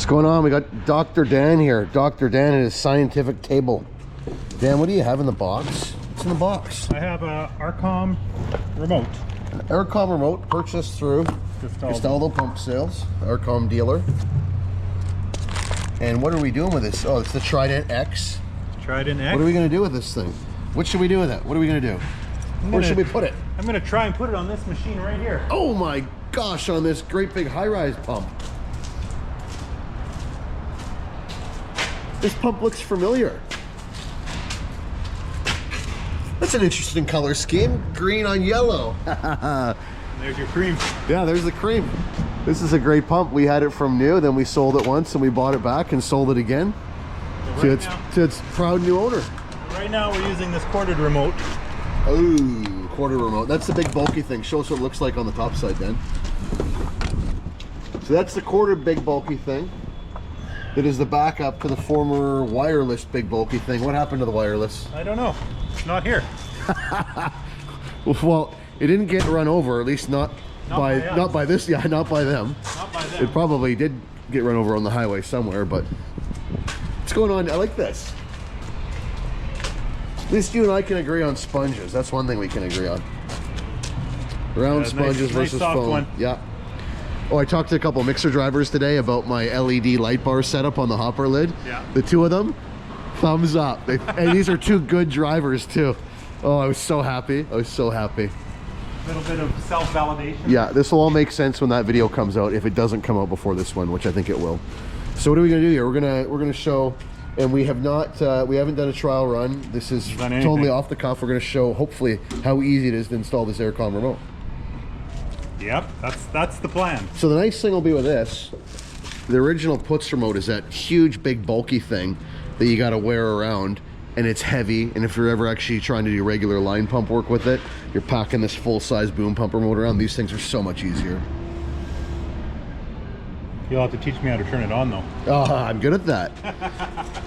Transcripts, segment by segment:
What's going on? We got Dr. Dan here. Dr. Dan at his scientific table. Dan, what do you have in the box? What's in the box? I have a Aarcomm remote. An Aarcomm remote purchased through Castaldo Pump Sales, Aarcomm dealer. And what are we doing with this? Oh, it's the Trident X. Trident X. What are we going to do with this thing? What should we do with it? What are we going to do? Where should we put it? I'm going to try and put it on this machine right here. Oh my gosh, on this great big high-rise pump. This pump looks familiar. That's an interesting color scheme. Green on yellow. There's your cream. Yeah, there's the cream. This is a great pump. We had it from new, then we sold it once and we bought it back and sold it again. So to its proud new owner. Right now we're using this corded remote. Oh, quarter remote. That's the big bulky thing. Show us what it looks like on the top side then. So that's the quarter big bulky thing. That is the backup to the former wireless big bulky thing. What happened to the wireless? I don't know. It's not here. Well, it didn't get run over, at least not by them. Not by them. Not by them. It probably did get run over on the highway somewhere, but what's going on? I like this. At least you and I can agree on sponges. That's one thing we can agree on. Round sponges versus foam. One. Yeah. Oh, I talked to a couple mixer drivers today about my LED light bar setup on the hopper lid. Yeah. The two of them, thumbs up. And these are two good drivers too. Oh, I was so happy. I was so happy. A little bit of self-validation. Yeah, this will all make sense when that video comes out, if it doesn't come out before this one, which I think it will. So what are we gonna do here? We're gonna show, and we have not we haven't done a trial run. This is totally off the cuff. We're gonna show hopefully how easy it is to install this Aarcomm remote. Yep, that's the plan. So the nice thing will be with this, the original Putz remote is that huge big bulky thing that you gotta wear around, and it's heavy, and if you're ever actually trying to do regular line pump work with it, you're packing this full-size boom pump remote around. These things are so much easier. You'll have to teach me how to turn it on though. Oh, I'm good at that.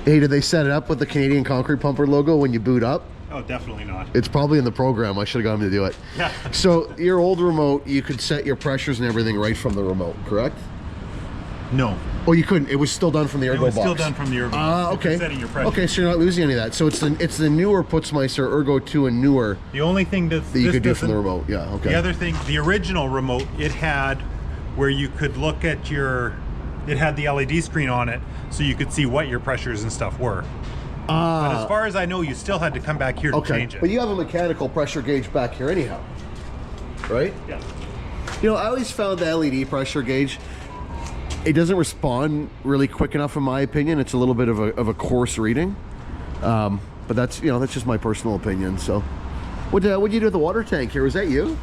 Hey, did they set it up with the Canadian Concrete Pumper logo when you boot up? Oh, definitely not. It's probably in the program. I should have got him to do it. Yeah. So your old remote, you could set your pressures and everything right from the remote, correct? No. Oh, you couldn't. It was still done from the Ergo box. It was still done from the Ergo box. Okay. Setting your pressure. Okay, so you're not losing any of that. So it's the newer Putzmeister Ergo 2 and newer. The only thing that you could do from the remote. Yeah. Okay. The other thing, the original remote, it had where you could look at your. It had the LED screen on it, so you could see what your pressures and stuff were. But as far as I know, you still had to come back here to change it. But you have a mechanical pressure gauge back here anyhow, right? Yeah. You know, I always found the LED pressure gauge, it doesn't respond really quick enough in my opinion. It's a little bit of a coarse reading. But that's, you know, that's just my personal opinion. So what'd you do with the water tank here? Was that you?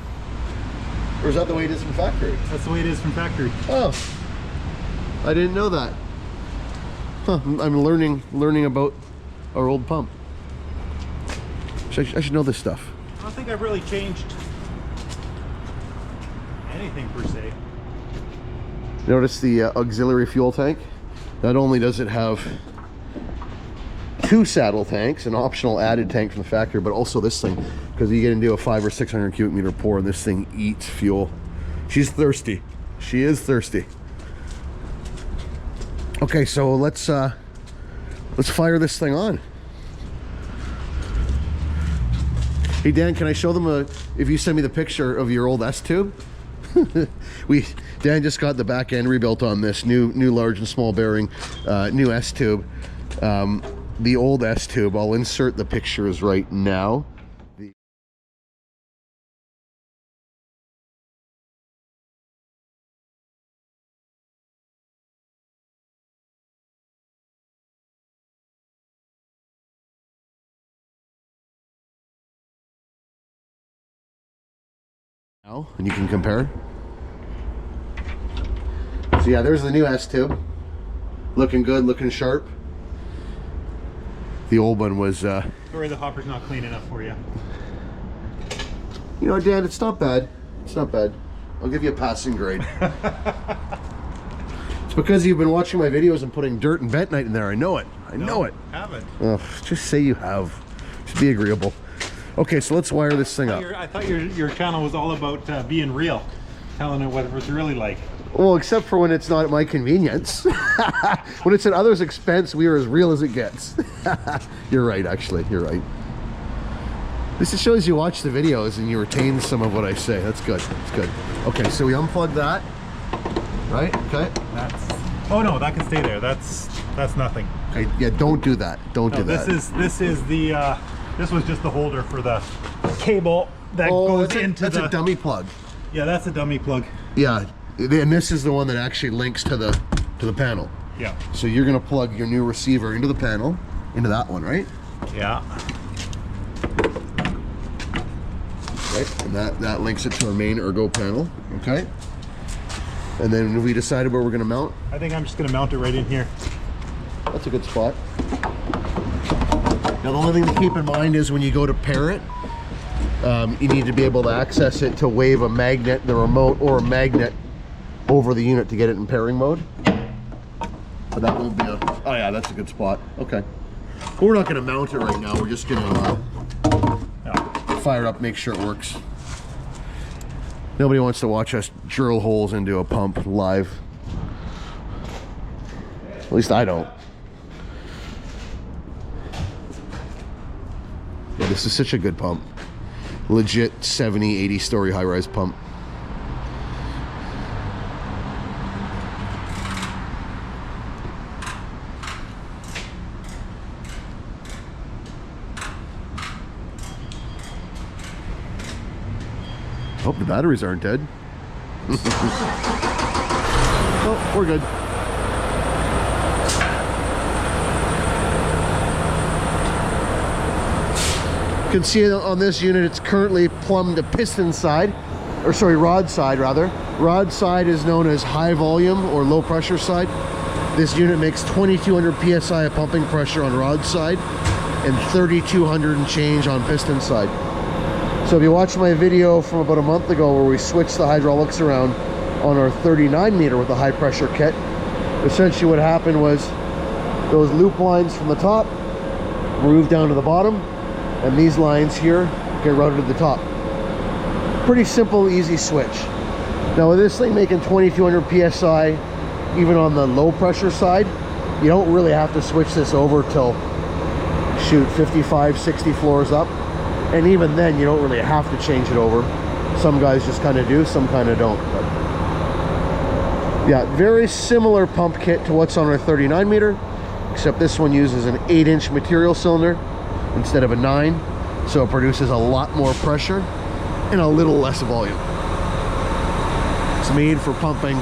Or is that the way it is from factory? That's the way it is from factory. Oh, I didn't know that. Huh, I'm learning about our old pump. I should know this stuff. I don't think I've really changed anything per se. Notice the auxiliary fuel tank. Not only does it have two saddle tanks, an optional added tank from the factory, but also this thing, because you get into a 500 or 600 cubic meter pour and this thing eats fuel. She's thirsty. She is thirsty. Okay, so let's fire this thing on. Hey Dan, can I show them if you send me the picture of your old S-tube? Dan just got the back end rebuilt on this new large and small bearing new S-tube. The old S-tube, I'll insert the pictures right now. And you can compare. So yeah, there's the new S-tube. Looking good, looking sharp. The old one was Sorry, the hopper's not clean enough for you. You know, Dan, it's not bad. It's not bad. I'll give you a passing grade. It's because you've been watching my videos and putting dirt and bentonite in there. I know it. I know it. Haven't. Ugh, just say you have. Just be agreeable. Okay, so let's wire this thing up. I thought your channel was all about being real, telling it what it was really like. Well, except for when it's not at my convenience. When it's at others' expense, we are as real as it gets. You're right, actually. You're right. This just shows you watch the videos and you retain some of what I say. That's good. That's good. Okay, so we unplug that. Right? Okay. Oh no, that can stay there. That's nothing. Okay, yeah, don't do that. Don't do that. This is the this was just the holder for the cable that goes into that's a dummy plug. Yeah, that's a dummy plug. Yeah. And this is the one that actually links to the panel. Yeah. So you're gonna plug your new receiver into the panel, into that one, right? Yeah. Right, and that links it to our main ergo panel. Okay. And then we decided where we're gonna mount. I think I'm just gonna mount it right in here. That's a good spot. Now the only thing to keep in mind is when you go to pair it, you need to be able to access it to wave a magnet, the remote, or a magnet over the unit to get it in pairing mode. But that won't be a, oh yeah, that's a good spot. Okay. But we're not gonna mount it right now. We're just gonna fire up, make sure it works. Nobody wants to watch us drill holes into a pump live. At least I don't. Yeah, this is such a good pump. Legit 70, 80 story high-rise pump. Hope the batteries aren't dead. Oh, we're good. You can see on this unit it's currently plumbed to piston side, or sorry, rod side rather. Rod side is known as high volume or low pressure side. This unit makes 2200 psi of pumping pressure on rod side and 3200 and change on piston side. So if you watched my video from about a month ago where we switched the hydraulics around on our 39 meter with the high pressure kit, essentially what happened was those loop lines from the top moved down to the bottom, and these lines here get routed to the top. Pretty simple, easy switch. Now with this thing making 2200 psi, even on the low pressure side, you don't really have to switch this over till, shoot, 55, 60 floors up. And even then, you don't really have to change it over. Some guys just kind of do, some kind of don't. But yeah, very similar pump kit to what's on our 39 meter, except this one uses an 8-inch material cylinder instead of a 9. So it produces a lot more pressure and a little less volume. It's made for pumping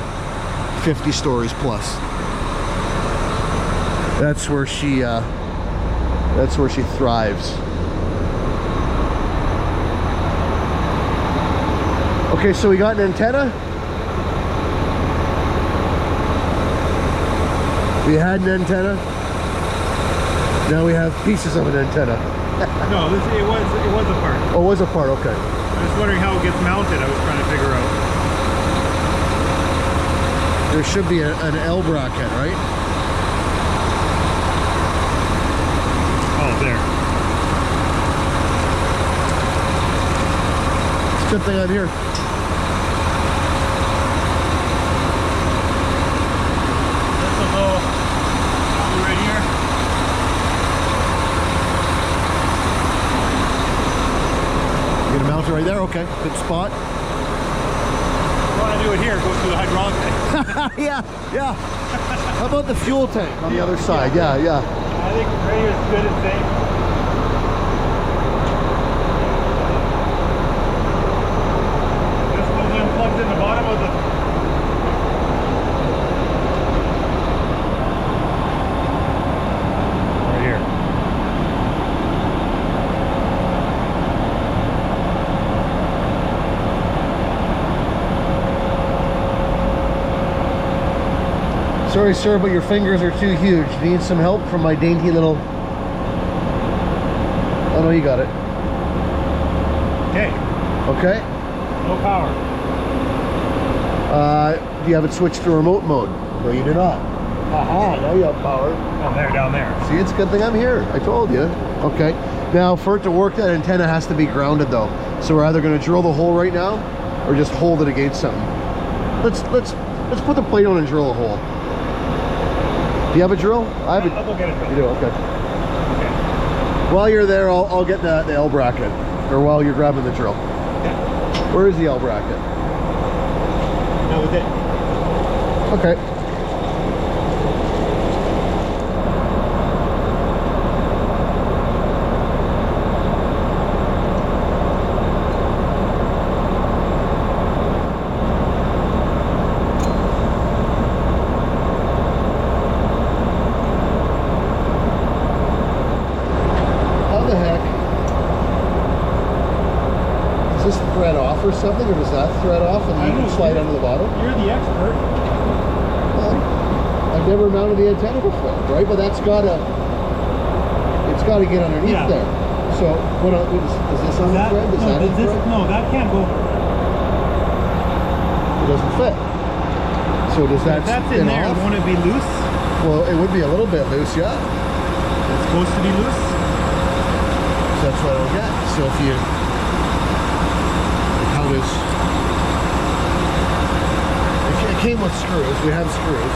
50 stories plus. That's where she thrives. Okay, so we got an antenna. We had an antenna. Now we have pieces of an antenna. No, it was a part. Oh, it was a part, okay. I was wondering how it gets mounted. I was trying to figure out. There should be an L bracket, right? Oh, there. It's a good thing I'm here. Right there, okay, good spot. If I do it here, go through the hydraulic tank. Yeah. How about the fuel tank on the other side? Yeah. I think right here is good and safe. This goes in, plugs in the bottom of the. Right here. Sorry, sir, but your fingers are too huge. Need some help from my dainty little... Oh, no, you got it. Okay. Okay. No power. Do you have it switched to remote mode? No, you do not. Aha, now you have power. Oh, there, down there. See, it's a good thing I'm here. I told you. Okay. Now, for it to work, that antenna has to be grounded, though. So we're either going to drill the hole right now or just hold it against something. Let's let's put the plate on and drill a hole. Do you have a drill? I have a. I'll go get a drill. You do, okay. Okay. While you're there, I'll get the L bracket, or while you're grabbing the drill. Okay. Where is the L bracket? That was it. Okay. Thread off or something, or does that thread off and you can slide under the bottom? You're the expert. Well, I've never mounted the antenna before, right? But it's got to get underneath there. So what is this on the thread? Does that thread? No, that can't go. It doesn't fit. So does that? If that's in there, off? won't it be loose? Well, it would be a little bit loose, yeah. It's supposed to be loose. So that's what I'll get. So if you it came with screws. We have screws.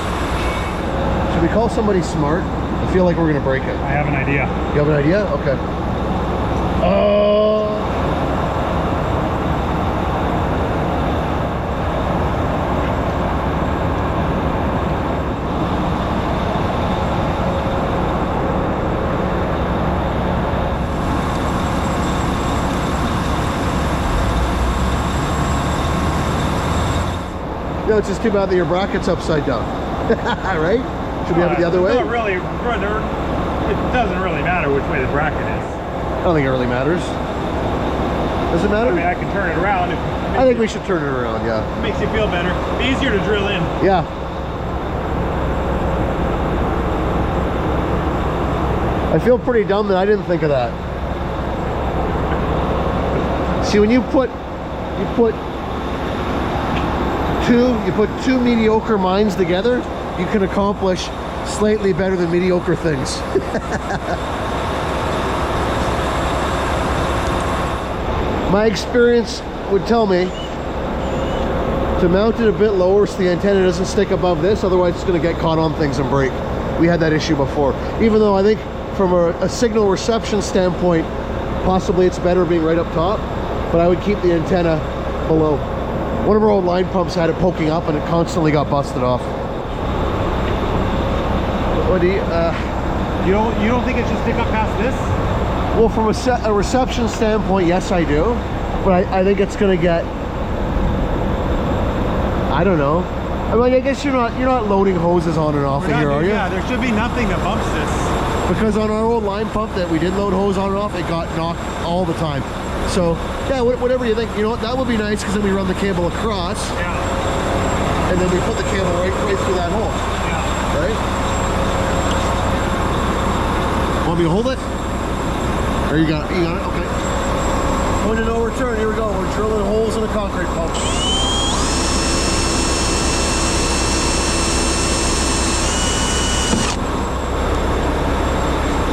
Should we call somebody smart? I feel like we're gonna break it. I have an idea. You have an idea? Okay. No, it's just too bad that your bracket's upside down. Right? Should we have it the other way? Not really. It doesn't really matter which way the bracket is. I don't think it really matters. Does it matter? I mean, I can turn it around. I think we should turn it around, yeah. It makes you feel better. Easier to drill in. Yeah. I feel pretty dumb that I didn't think of that. See, when you put two mediocre minds together, you can accomplish slightly better than mediocre things. My experience would tell me to mount it a bit lower so the antenna doesn't stick above this, otherwise it's going to get caught on things and break. We had that issue before. Even though I think from a signal reception standpoint, possibly it's better being right up top, but I would keep the antenna below. One of our old line pumps had it poking up and it constantly got busted off. What do you don't think it should stick up past this? Well, from a reception standpoint, yes, I do. But I think it's gonna get, I don't know. I mean, I guess you're not loading hoses on and off here, are you? Yeah, there should be nothing that bumps this. Because on our old line pump that we did load hose on and off, it got knocked all the time. So yeah, whatever you think. You know what? That would be nice because then we run the cable across. Yeah. And then we put the cable right through that hole. Yeah. Right? Want me to hold it? Or you got it? Okay. Point of no return. Here we go. We're drilling holes in a concrete pump.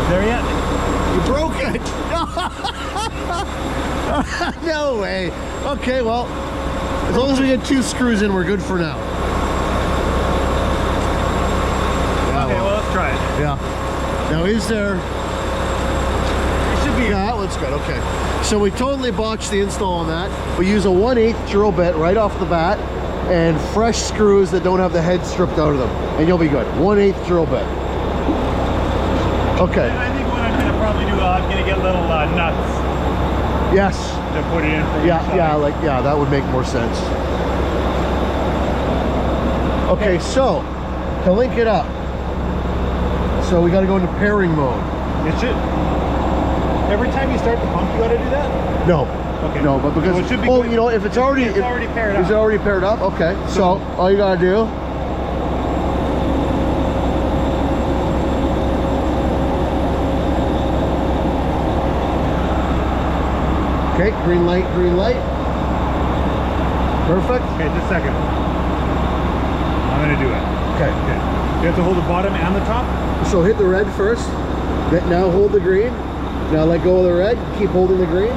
There yet? You broke it. No way. Okay, well, as long as we get 2 screws in, we're good for now. Yeah, okay, well, let's try it. Yeah. Now, is there... It should be... Yeah, that one's good. Okay. So we totally botched the install on that. We use a 1/8 drill bit right off the bat and fresh screws that don't have the head stripped out of them. And you'll be good. 1/8 drill bit. Okay. I think what I'm going to probably do, I'm going to get little nuts. Yes. To put it in for yeah, that would make more sense. Okay, so to link it up, so we got to go into pairing mode. It should. Every time you start the pump, you got to do that? No. Okay. No, but because well, it should be you know, if it's already paired up. Is it already paired up? Okay. So all you got to do. Okay, green light, green light. Perfect. Okay, just a second. I'm gonna do it. Okay. Okay. You have to hold the bottom and the top? So hit the red first. Now hold the green. Now let go of the red. Keep holding the green.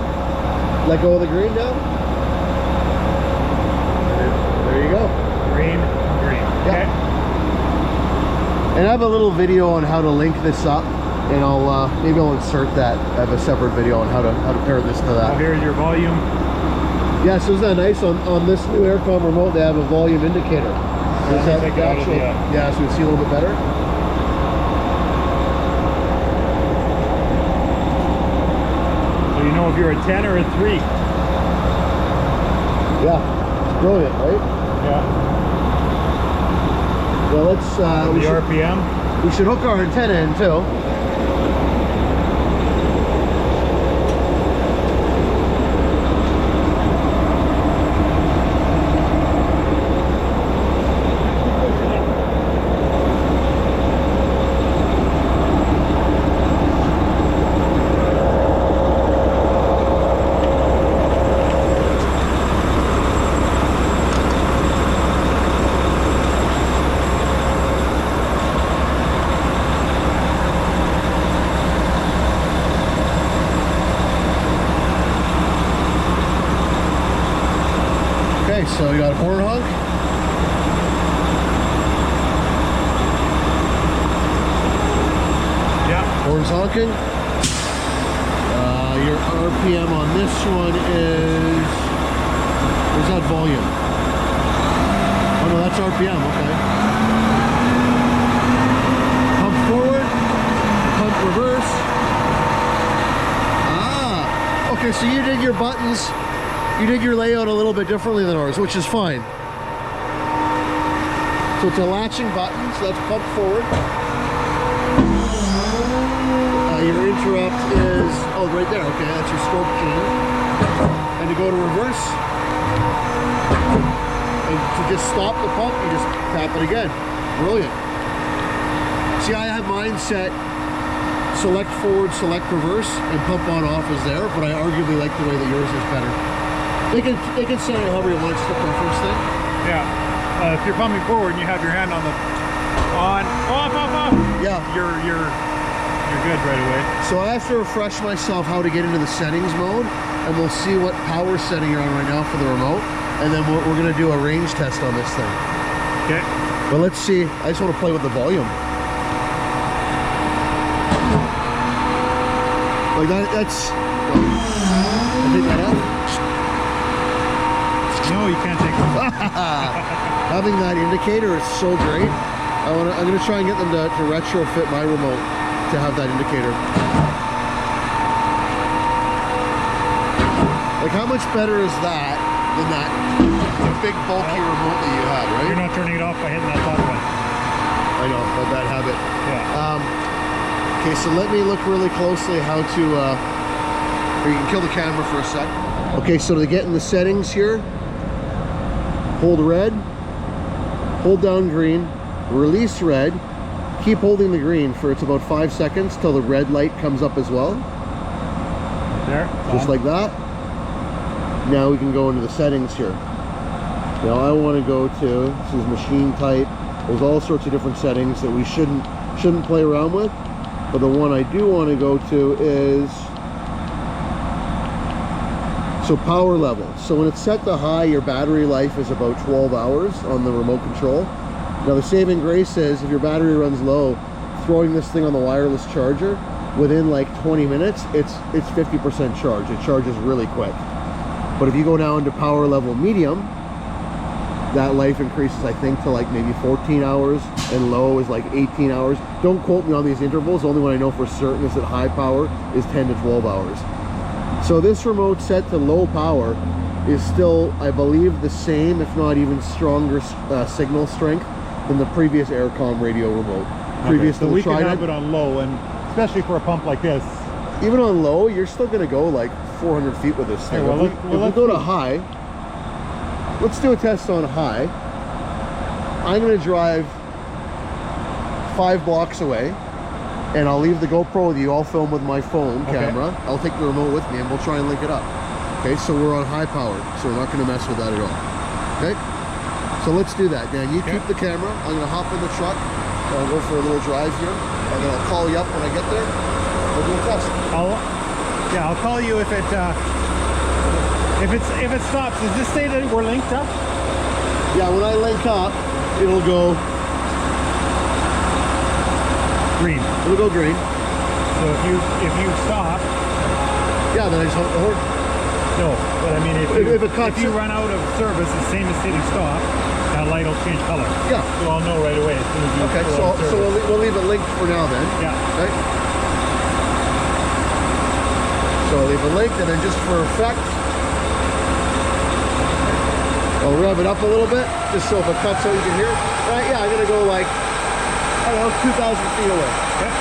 Let go of the green now. There you go. Green, green. And I have a little video on how to link this up, and I'll maybe I'll insert that. I have a separate video on how to pair this to that. Oh, here's your volume. Yeah, so isn't that nice? On this new Aarcomm remote, they have a volume indicator. There's that actual, yeah, so you can see a little bit better. So you know if you're a 10 or a 3. Yeah, it's brilliant, right? Yeah. Well, let's The RPM. we should hook our antenna in too. Okay, so we got a horn honk. Yeah. Horn's honking. Your RPM on this one is... Where's that volume? Oh no, that's RPM, okay. Pump forward, pump reverse. Ah, okay, so you did your buttons, you did your layout a little bit differently than ours, which is fine. So it's a latching button, so that's pump forward. Your interrupt is, oh, right there, okay, that's your stroke chain. And to go to reverse, and to just stop the pump, you just tap it again. Brilliant. See, I have mine set select forward, select reverse, and pump on off is there, but I arguably like the way that yours is better. They can set it however you want, it's the preference thing. Yeah. If you're pumping forward and you have your hand on the off. Yeah. You're good right away. So I have to refresh myself how to get into the settings mode, and we'll see what power setting you're on right now for the remote, and then we're going to do a range test on this thing. Okay. But let's see. I just want to play with the volume. Like that's... I take that out. No, you can't take it. Having that indicator is so great. I'm going to try and get them to retrofit my remote to have that indicator. Like, how much better is that than that big bulky remote that you had, right? You're not turning it off by hitting that top one. I know, my bad habit. Yeah. Okay, so let me look really closely how to, or you can kill the camera for a sec. Okay, so to get in the settings here, hold red, hold down green, release red, keep holding the green for it's about 5 seconds till the red light comes up as well. There. Just like that. Now we can go into the settings here. Now I want to go to, this is machine type. There's all sorts of different settings that we shouldn't play around with. But the one I do want to go to is, so power level. So when it's set to high, your battery life is about 12 hours on the remote control. Now the saving grace is if your battery runs low, throwing this thing on the wireless charger, within like 20 minutes, it's 50% charged. It charges really quick. But if you go down to power level medium, that life increases, I think, to like maybe 14 hours, and low is like 18 hours. Don't quote me on these intervals. The only one I know for certain is that high power is 10 to 12 hours. So this remote set to low power is still, I believe, the same, if not even stronger signal strength than the previous Aarcomm radio remote. Previous so to the we Trident. can have it on low, and especially for a pump like this. Even on low, you're still going to go like 400 feet with this thing. Hey, well, if we go to high, let's do a test on high. I'm going to drive 5 blocks away, and I'll leave the GoPro with you. I'll film with my phone camera. I'll take the remote with me, and we'll try and link it up. Okay, so we're on high power, so we're not going to mess with that at all. Okay, so let's do that. Dan, you keep the camera. I'm going to hop in the truck. I'll go for a little drive here, and then I'll call you up when I get there. We'll do a test. I'll call you if it stops. Does this say that we're linked up? Yeah, when I link up, it'll go. green. It'll go green. So if you stop, Yeah, then I just honk the horn. no, but I mean if you run out of service, it's the same as hitting stop. That light will change color. Yeah. So I'll know right away as soon as you Okay, pull out of so service. we'll leave it linked for now then. Yeah. Okay. So I'll leave it linked, and then just for effect, I'll rev it up a little bit, just so if it cuts out you can hear it. Right, yeah, I'm gonna go like, I don't know, 2,000 feet away. Okay.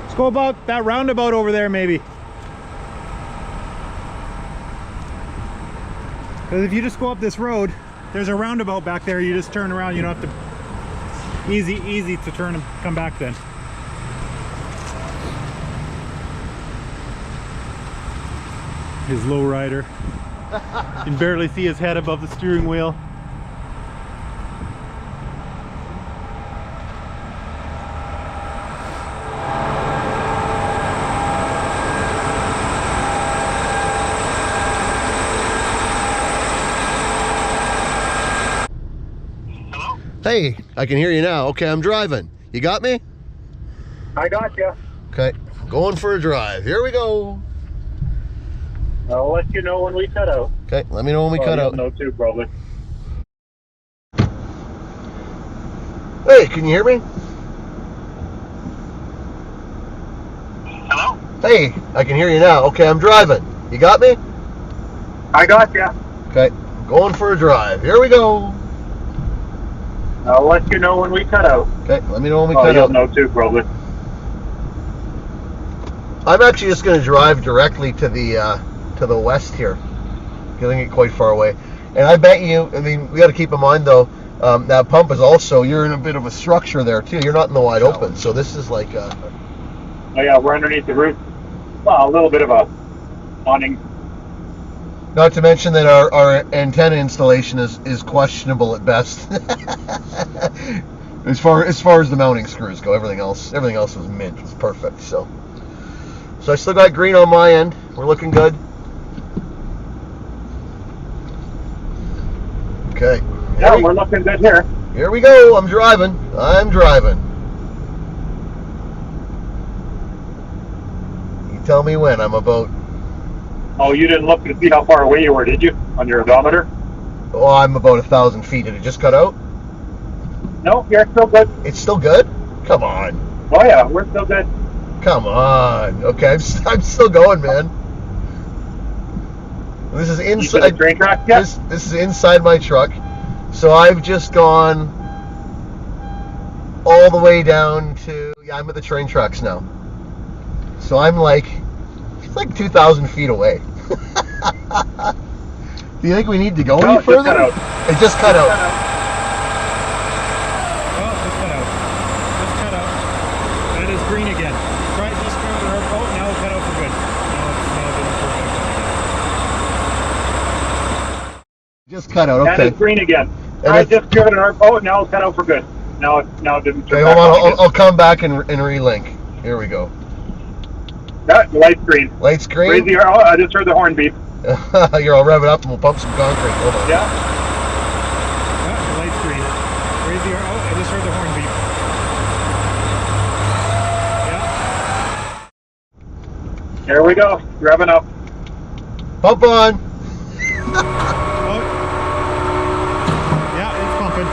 Let's go about that roundabout over there, maybe. Because if you just go up this road, there's a roundabout back there. You just turn around. You don't have to. Easy to turn and come back then. His lowrider. You can barely see his head above the steering wheel. Hey, I can hear you now. Okay, I'm driving. You got me? I got you. Okay, going for a drive. Here we go. I'll let you know when we cut out. Okay, let me know when we cut out. No, too, probably. Hey, can you hear me? Hello? Hey, I can hear you now. Okay, I'm driving. You got me? I got you. Okay, going for a drive. Here we go. I'll let you know when we cut out. Okay, let me know when we cut you'll out. know too, probably. I'm actually just going to drive directly to the west here. Getting it quite far away. And I bet you, I mean, we got to keep in mind though, that pump is also, you're in a bit of a structure there too. You're not in the wide open. So this is like a... Oh yeah, we're underneath the roof. Well, a little bit of a awning. Not to mention that our antenna installation is questionable at best. as far as the mounting screws go, everything else was mint. It's perfect. So I still got green on my end. We're looking good. Okay. Yeah, we're looking good here. Here we go. I'm driving. You tell me when. I'm about... Oh, you didn't look to see how far away you were, did you? On your odometer? Oh, I'm about 1,000 feet. Did it just cut out? No, you're still good. It's still good? Come on. Oh yeah, we're still good. Come on. Okay, I'm still going, man. This is You to the inside. train track yet? This is inside my truck. So I've just gone all the way down to... Yeah, I'm at the train tracks now. So I'm like... It's like 2,000 feet away. Do you think we need to go any further? It just cut out. Oh, just cut out. Just cut out. That is green again. Right, just go to our boat. Now we'll cut out for good. Now it's perfect. Just cut out. That Okay. is green again. And I just driven an arc boat. Now it's cut out for good. Now it didn't turn Okay, back hold on on. again. I'll come back and relink. Here we go. That light's green. Lights green. Raise the, I just heard the horn beep. Here, I'll rev it up and we'll pump some concrete. Hold on. Yeah. Yeah, the light's green. Raise the arm. Oh, I just heard the horn beep. Yeah. There we go. Revving up. Pump on. Oh. Yeah, it's pumping.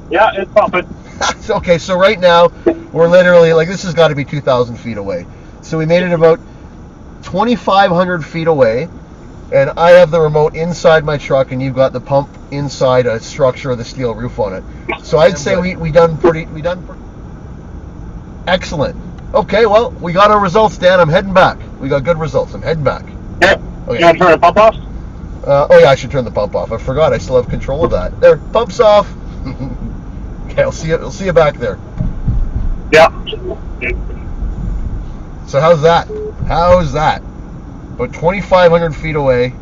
Yeah, it's pumping. Okay, so right now we're literally like, this has got to be 2,000 feet away. So we made it about 2,500 feet away, and I have the remote inside my truck, and you've got the pump inside a structure with a steel roof on it. So I'd say we done pretty excellent. Okay, well, we got our results, Dan. I'm heading back. We got good results. I'm heading back. Yeah. Okay. You want to turn the pump off? Oh yeah, I should turn the pump off. I forgot. I still have control of that. There, pump's off. Okay, I'll see you. I'll see you back there. Yeah. So how's that? How's that? About 2,500 feet away.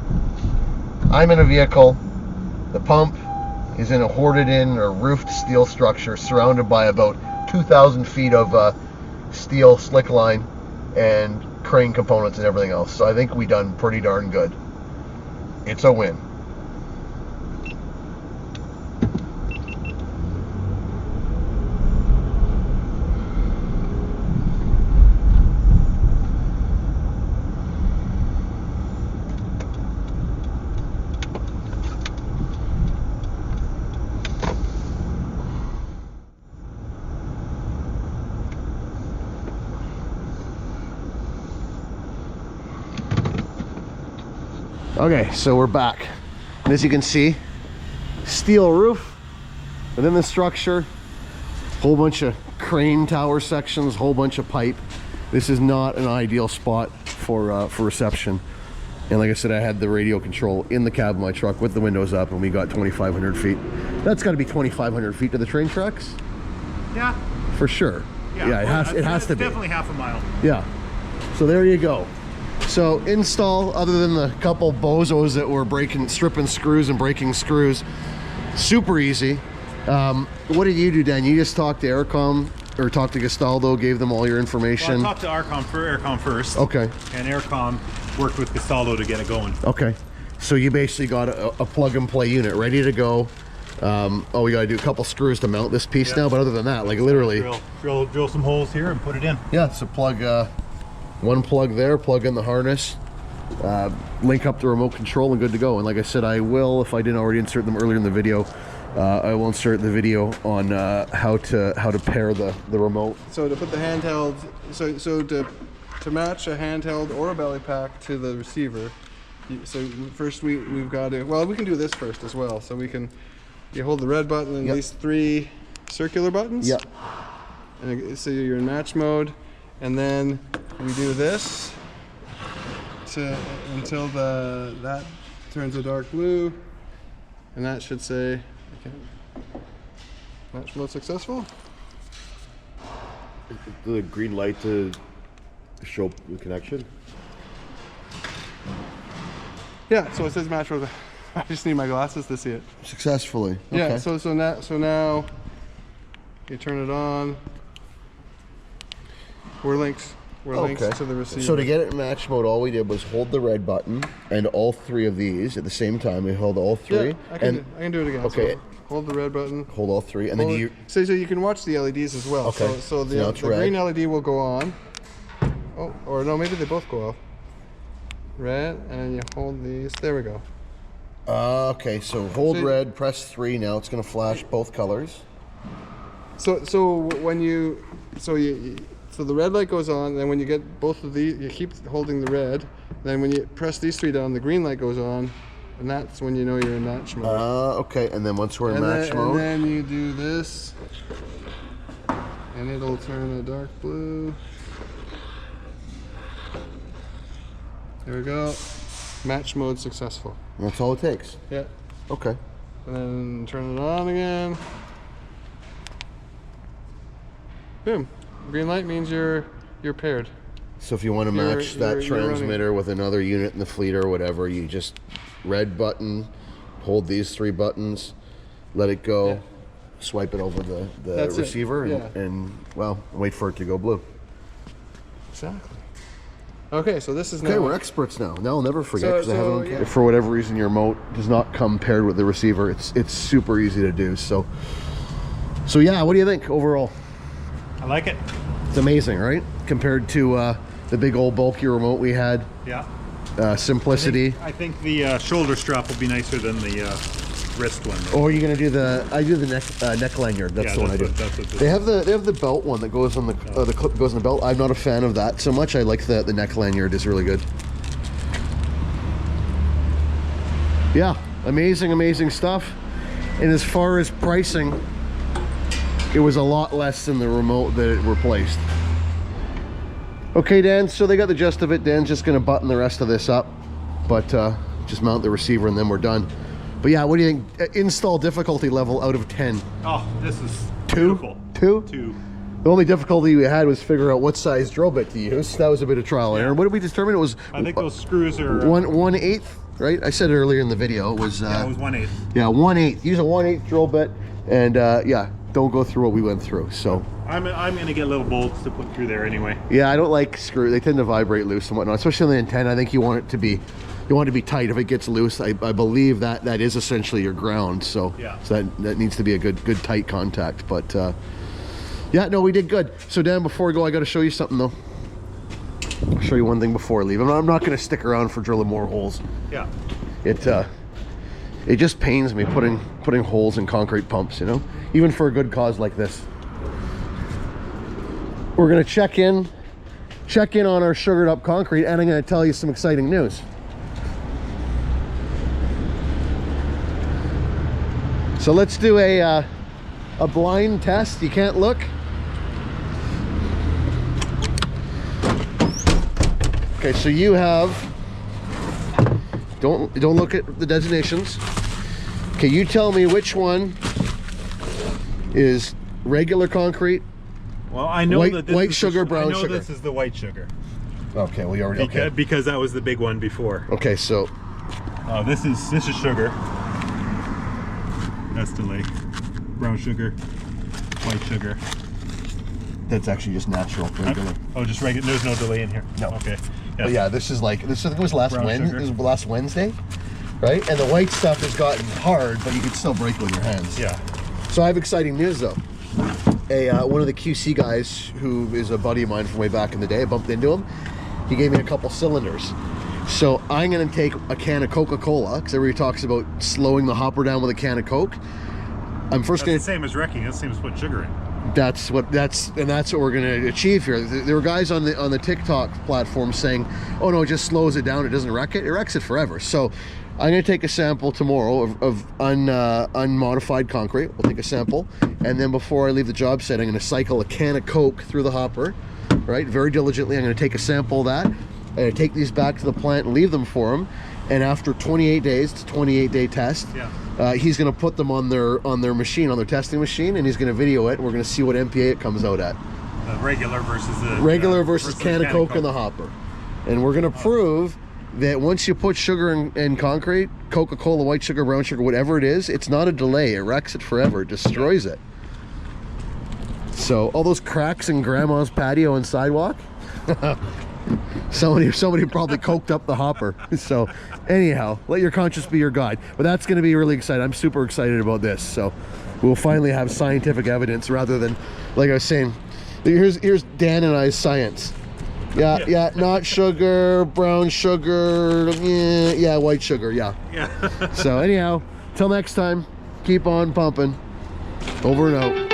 I'm in a vehicle. The pump is in a hoarded-in or roofed steel structure, surrounded by about 2,000 feet of steel slick line and crane components and everything else. So I think we done pretty darn good. It's a win. Okay, so we're back. And as you can see, steel roof within the structure, whole bunch of crane tower sections, whole bunch of pipe. This is not an ideal spot for reception. And like I said, I had the radio control in the cab of my truck with the windows up, and we got 2,500 feet. That's got to be 2,500 feet to the train tracks, Yeah. for sure. Yeah, it has to be. Definitely half a mile. Yeah. So there you go. So install, other than the couple bozos that were stripping screws and breaking screws, super easy. What did you do, Dan? You just talked to Aarcomm or talked to Gestaldo, gave them all your information? Well, I talked to Aarcomm first. Okay. And Aarcomm worked with Gestaldo to get it going. Okay. So you basically got a plug and play unit ready to go. Oh, we got to do a couple screws to mount this piece now, but other than that, like literally. Drill some holes here and put it in. Yeah, so plug one plug there, plug in the harness, link up the remote control, and good to go. And like I said, I will, if I didn't already insert them earlier in the video, I will insert the video on how to pair the remote. So to put the handheld, so to match a handheld or a belly pack to the receiver, so first we've got to, well, we can do this first as well. So you hold the red button and these 3 circular buttons. Yep. And so you're in match mode, and then we do this until that turns a dark blue, and that should say, match mode successful. The green light to show the connection. Yeah, so it says match mode. I just need my glasses to see it. Successfully. Yeah. Okay. So now you turn it on. We're linked to the receiver. So to get it in match mode, all we did was hold the red button and all 3 of these at the same time. We held all 3. Yeah, I can do it again. Okay. So hold the red button. Hold all 3, and then you. So you can watch the LEDs as well. Okay. So the now it's red. green LED will go on. Oh, or no, maybe they both go off. Red, and then you hold these. There we go. Okay, so hold red, press 3. Now it's going to flash both colors. So when you so the red light goes on, and then when you get both of these, you keep holding the red. Then when you press these 3 down, the green light goes on, and that's when you know you're in match mode. Okay, and then once we're in match mode, and then you do this, and it'll turn a dark blue. There we go. Match mode successful. that's all it takes. Yeah. Okay. And then turn it on again. Boom. Green light means you're paired. So if you want to match that transmitter with another unit in the fleet or whatever, you just red button, hold these 3 buttons, let it go, swipe it over the receiver, and well, wait for it to go blue. Exactly. Okay, so this is now. Okay, we're experts now. Now I'll never forget, because yeah. if for whatever reason your remote does not come paired with the receiver, it's super easy to do. So yeah, what do you think overall? I like it. It's amazing, right? Compared to the big old bulky remote we had. Yeah. Simplicity. I think the shoulder strap will be nicer than the wrist one. Or are you gonna do I do the neck lanyard. That's the one I do. They have the belt one that goes on the clip that goes on the belt. I'm not a fan of that so much. I like the neck lanyard is really good. Yeah, amazing stuff. And as far as pricing, it was a lot less than the remote that it replaced. Okay, Dan, so they got the gist of it. Dan's just going to button the rest of this up, but just mount the receiver and then we're done. But yeah, what do you think? Install difficulty level out of 10. Oh, this is 2? beautiful. 2? 2. The only difficulty we had was figure out what size drill bit to use. That was a bit of trial and error. What did we determine? It was... I think those screws are... 1/8, right? I said it earlier in the video. It was... yeah, it was 1/8. Yeah, 1/8. Use a 1/8 drill bit, and yeah, don't go through what we went through. So I'm going to get little bolts to put through there anyway. yeah, I don't like screw. They tend to vibrate loose and whatnot, especially on the antenna. I think you want it to be... You want it to be tight. If it gets loose, I believe that is essentially your ground. So, yeah. So that needs to be a good tight contact. But yeah, no, we did good. So Dan, before we go, I got to show you something though. I'll show you one thing before I leave. I'm not going to stick around for drilling more holes. Yeah. It just pains me putting holes in concrete pumps, you know, even for a good cause like this. We're going to check in on our sugared up concrete, and I'm going to tell you some exciting news. So let's do a blind test. You can't look. Okay, so you have, don't look at the designations. Okay, you tell me which one is regular concrete. Well, I know that this white is sugar, brown I know sugar. this is the white sugar. Okay, well you already Because that was the big one before. Okay, so Oh, this is sugar. That's delay. Brown sugar, white sugar. that's actually just natural, regular. Oh, just regular. There's no delay in here. No. Okay. But yeah, this is like this. I think it was last Brown Wednesday. sugar. This was last Wednesday, right? And the white stuff has gotten hard, but you can still break with your hands. Yeah. So I have exciting news though. One of the QC guys who is a buddy of mine from way back in the day, I bumped into him. He gave me a couple cylinders. So I'm gonna take a can of Coca-Cola, because everybody talks about slowing the hopper down with a can of Coke. I'm first That's gonna. the same as wrecking. That's the same as put sugar in. That's what we're gonna achieve here. There were guys on the TikTok platform saying, "Oh no, it just slows it down. It doesn't wreck it. It wrecks it forever." So I'm gonna take a sample tomorrow of unmodified concrete. We'll take a sample, and then before I leave the job site, I'm gonna cycle a can of Coke through the hopper, right? Very diligently. I'm gonna take a sample of that. I'm gonna take these back to the plant and leave them for them. And after 28 days, it's a 28-day test. Yeah. He's going to put them on their machine, on their testing machine, and he's going to video it. And we're going to see what MPA it comes out at. Regular versus the Versus can of Coke in the hopper. And we're going to prove that once you put sugar in concrete, Coca-Cola, white sugar, brown sugar, whatever it is, it's not a delay. It wrecks it forever. It destroys it. So all those cracks in grandma's patio and sidewalk, somebody probably coked up the hopper. So anyhow, let your conscience be your guide. But that's going to be really exciting. I'm super excited about this. So we'll finally have scientific evidence rather than, like I was saying, here's Dan and I's science. Yeah, not sugar, brown sugar, yeah, white sugar, yeah. Yeah. So anyhow, till next time, keep on pumping. Over and out.